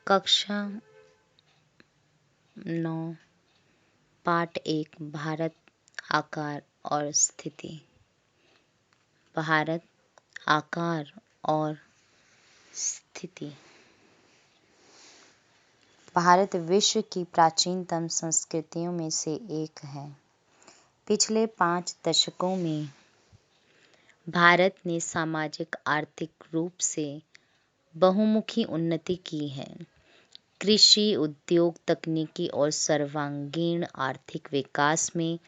कक्षा 9 पाठ 1 भारत आकार और स्थिति। भारत आकार और स्थिति। भारत विश्व की प्राचीनतम संस्कृतियों में से एक है। पिछले 5 दशकों में भारत ने सामाजिक आर्थिक रूप से बहुमुखी उन्नति की है। कृषि, उद्योग, तकनीकी और सर्वांगीण आर्थिक विकास में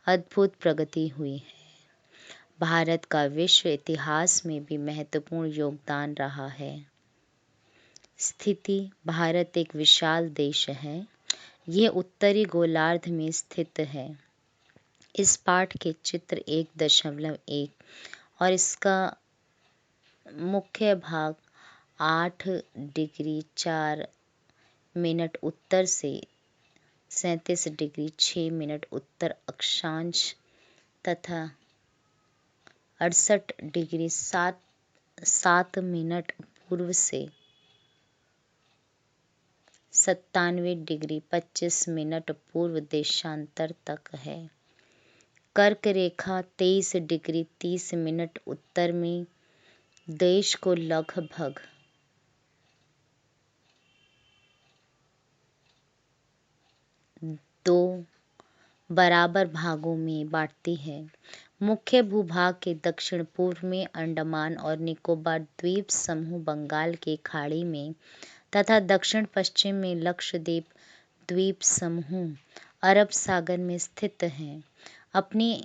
अद्भुत प्रगति हुई है। भारत का विश्व इतिहास में भी महत्वपूर्ण योगदान रहा है। स्थिति। भारत एक विशाल देश है। यह उत्तरी गोलार्ध में स्थित है। इस पाठ के चित्र 1.1 और इसका मुख्य भाग 8 डिग्री 4 मिनट उत्तर से 37 डिग्री 6 मिनट उत्तर अक्षांश तथा 68 डिग्री 7 मिनट पूर्व से 97 डिग्री 25 मिनट पूर्व देशांतर तक है। कर्क रेखा 23 डिग्री 30 मिनट उत्तर में देश को लगभग 2 बराबर भागों में बांटती है। मुख्य भूभाग के दक्षिण पूर्व में अंडमान और निकोबार द्वीप समूह बंगाल की खाड़ी में तथा दक्षिण पश्चिम में लक्षद्वीप द्वीप समूह अरब सागर में स्थित हैं। अपनी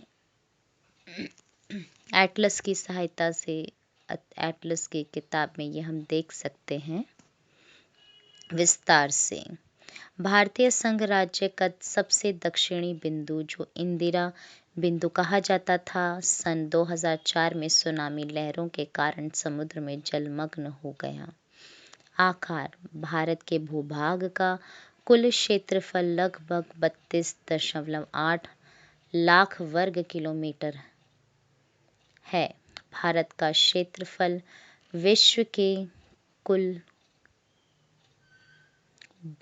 एटलस की सहायता से एटलस की किताब में यह हम देख सकते हैं विस्तार से। भारतीय संघ राज्य का सबसे दक्षिणी बिंदु, जो इंदिरा बिंदु कहा जाता था, सन 2004 में सुनामी लहरों के कारण समुद्र में जलमग्न हो गया। आकार। भारत के भूभाग का कुल क्षेत्रफल लगभग 32.8 लाख वर्ग किलोमीटर है। भारत का क्षेत्रफल विश्व के कुल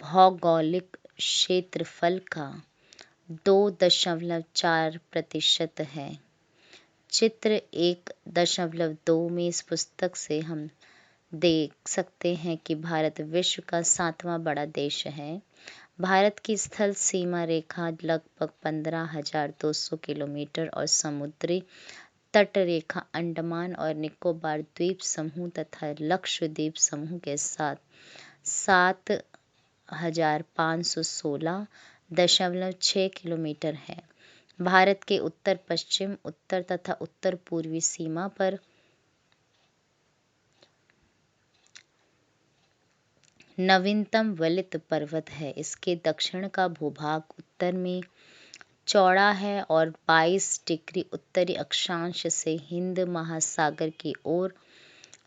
भौगोलिक क्षेत्रफल का 2.4% है। चित्र 1.2 में इस पुस्तक से हम देख सकते हैं कि भारत विश्व का 7वां बड़ा देश है। भारत की स्थल सीमा रेखा लगभग 15,200 किलोमीटर और समुद्री तट रेखा अंडमान और निकोबार द्वीप समूह तथा लक्षद्वीप समूह के साथ 7,516.6 किलोमीटर है। भारत के उत्तर पश्चिम, उत्तर तथा उत्तर पूर्वी सीमा पर नवीनतम वलित पर्वत है। इसके दक्षिण का भूभाग उत्तर में चौड़ा है और 22 डिग्री उत्तरी अक्षांश से हिंद महासागर की ओर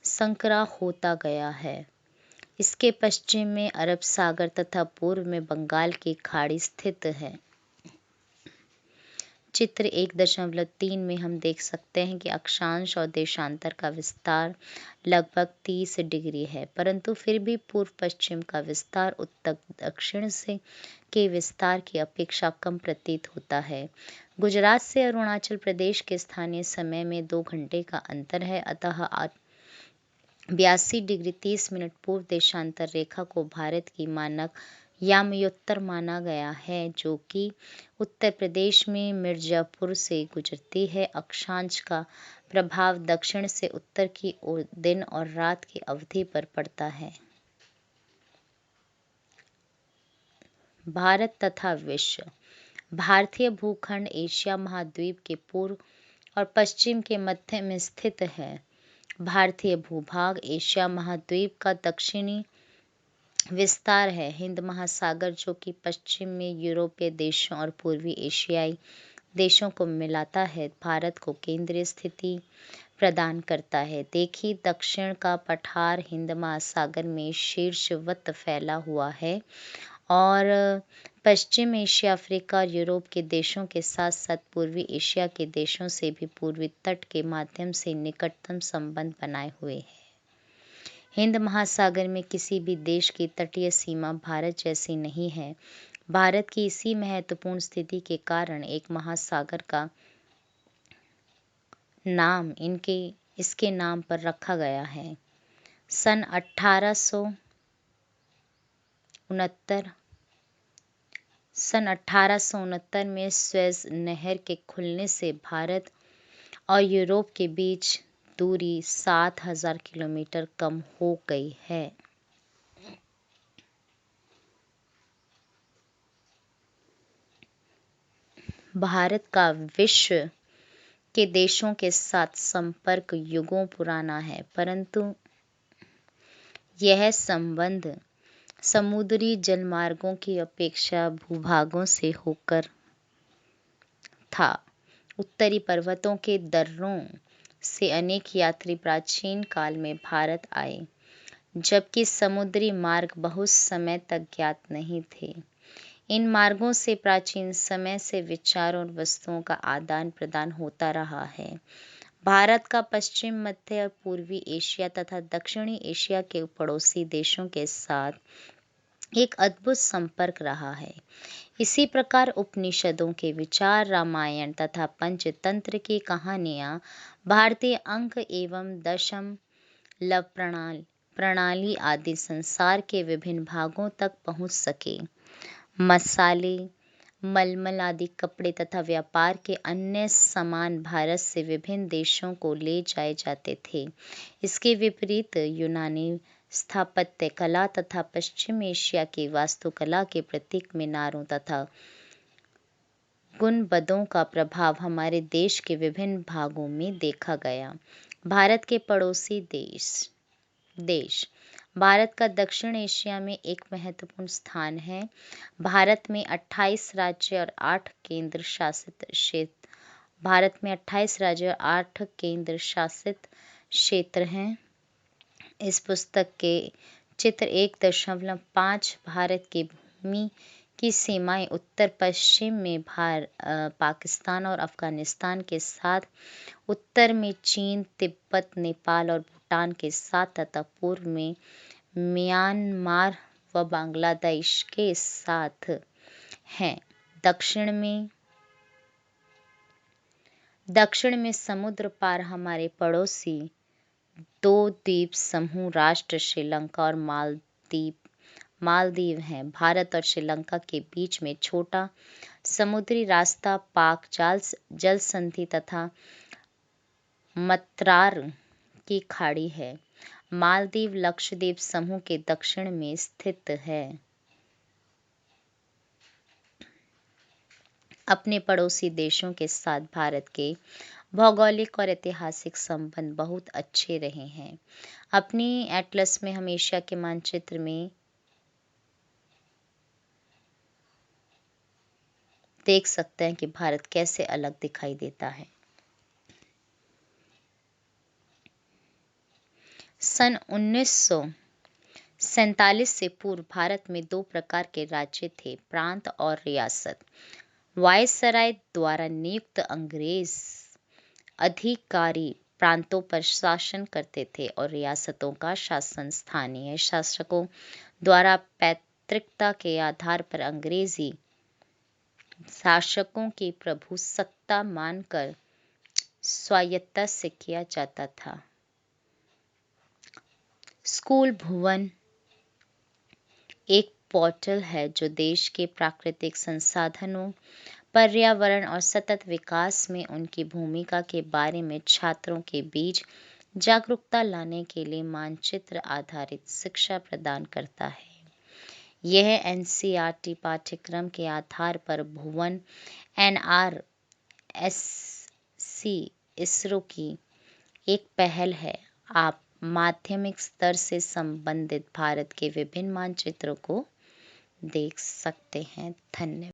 संकरा होता गया है। इसके पश्चिम में अरब सागर तथा पूर्व में बंगाल की खाड़ी स्थित है। चित्र 1.3 में हम देख सकते हैं कि अक्षांश और देशांतर का विस्तार लगभग 30 डिग्री है, परंतु फिर भी पूर्व पश्चिम का विस्तार उत्तर दक्षिण से के विस्तार की अपेक्षा कम प्रतीत होता है। गुजरात से अरुणाचल प्रदेश के स्थानीय समय में 2 घंटे का अंतर है, अतः 82 डिग्री 30 मिनट पूर्व देशांतर रेखा को भारत की मानक यामयोत्तर माना गया है, जो कि उत्तर प्रदेश में मिर्जापुर से गुजरती है। अक्षांश का प्रभाव दक्षिण से उत्तर की ओर दिन और रात की अवधि पर पड़ता है। भारत तथा विश्व। भारतीय भूखंड एशिया महाद्वीप के पूर्व और पश्चिम के मध्य में स्थित है। भारतीय भूभाग एशिया महाद्वीप का दक्षिणी विस्तार है। हिंद महासागर, जो कि पश्चिम में यूरोपीय देशों और पूर्वी एशियाई देशों को मिलाता है, भारत को केंद्रीय स्थिति प्रदान करता है। देखिए, दक्षिण का पठार हिंद महासागर में शीर्षवत फैला हुआ है और पश्चिम एशिया, अफ्रीका और यूरोप के देशों के साथ साथ पूर्वी एशिया के देशों से भी पूर्वी तट के माध्यम से निकटतम संबंध बनाए हुए है। हिंद महासागर में किसी भी देश की तटीय सीमा भारत जैसी नहीं है। भारत की इसी महत्वपूर्ण स्थिति के कारण एक महासागर का नाम इसके नाम पर रखा गया है। सन 1869 में सुएज़ नहर के खुलने से भारत और यूरोप के बीच दूरी 7,000 किलोमीटर कम हो गई है। भारत का विश्व के देशों के साथ संपर्क युगों पुराना है, परंतु यह संबंध समुद्री जलमार्गों की अपेक्षा भूभागों से होकर था। उत्तरी पर्वतों के दर्रों से अनेक यात्री प्राचीन काल में भारत आए, जबकि समुद्री मार्ग बहुत समय तक ज्ञात नहीं थे। इन मार्गों से प्राचीन समय से विचारों और वस्तुओं का आदान प्रदान होता रहा है। भारत का पश्चिम, मध्य और पूर्वी एशिया तथा दक्षिणी एशिया के पड़ोसी देशों के साथ एक अद्भुत संपर्क रहा है। इसी प्रकार उपनिषदों के विचार, रामायण तथा पंचतंत्र की कहानियां भारतीय अंक एवं दशम लव प्रणाली आदि संसार के विभिन्न भागों तक पहुंच सके। मसाले, मलमल आदि कपड़े तथा व्यापार के अन्य सामान भारत से विभिन्न देशों को ले जाए जाते थे। इसके विपरीत यूनानी स्थापत्य कला तथा पश्चिम एशिया की वास्तुकला के प्रतीक मीनारों तथा गुंबदों का प्रभाव हमारे देश के विभिन्न भागों में देखा गया। भारत के पड़ोसी देश भारत का दक्षिण एशिया में एक महत्वपूर्ण स्थान है। भारत में 28 राज्य और 8 केंद्र शासित क्षेत्र हैं। इस पुस्तक के चित्र 1.5 भारत की भूमि की सीमाएं उत्तर पश्चिम में पाकिस्तान और अफगानिस्तान के साथ, उत्तर में चीन, तिब्बत, नेपाल और भूटान के साथ तथा पूर्व में म्यांमार व बांग्लादेश के साथ हैं। दक्षिण में समुद्र पार हमारे पड़ोसी 2 द्वीप समूह राष्ट्र श्रीलंका और मालदीव हैं। भारत और श्रीलंका के बीच में छोटा समुद्री रास्ता, पाक जल संधि तथा मत्रार की खाड़ी है। मालदीव लक्षद्वीप समूह के दक्षिण में स्थित है। अपने पड़ोसी देशों के साथ भारत के भौगोलिक और ऐतिहासिक संबंध बहुत अच्छे रहे हैं। अपनी एटलस में हम एशिया के मानचित्र में देख सकते हैं कि भारत कैसे अलग दिखाई देता है। सन 1947 से पूर्व भारत में 2 प्रकार के राज्य थे, प्रांत और रियासत। वायसराय द्वारा नियुक्त अंग्रेज अधिकारी प्रांतों पर शासन करते थे और रियासतों का शासन स्थानीय शासकों द्वारा पैतृकता के आधार पर अंग्रेजी शासकों की प्रभुसत्ता मानकर स्वायत्तता से किया जाता था। स्कूल भवन एक पोर्टल है जो देश के प्राकृतिक संसाधनों, पर्यावरण और सतत विकास में उनकी भूमिका के बारे में छात्रों के बीच जागरूकता लाने के लिए मानचित्र आधारित शिक्षा प्रदान करता है। यह एनसीईआरटी पाठ्यक्रम के आधार पर भुवन एनआरएससी इसरो की एक पहल है। आप माध्यमिक स्तर से संबंधित भारत के विभिन्न मानचित्रों को देख सकते हैं। धन्यवाद।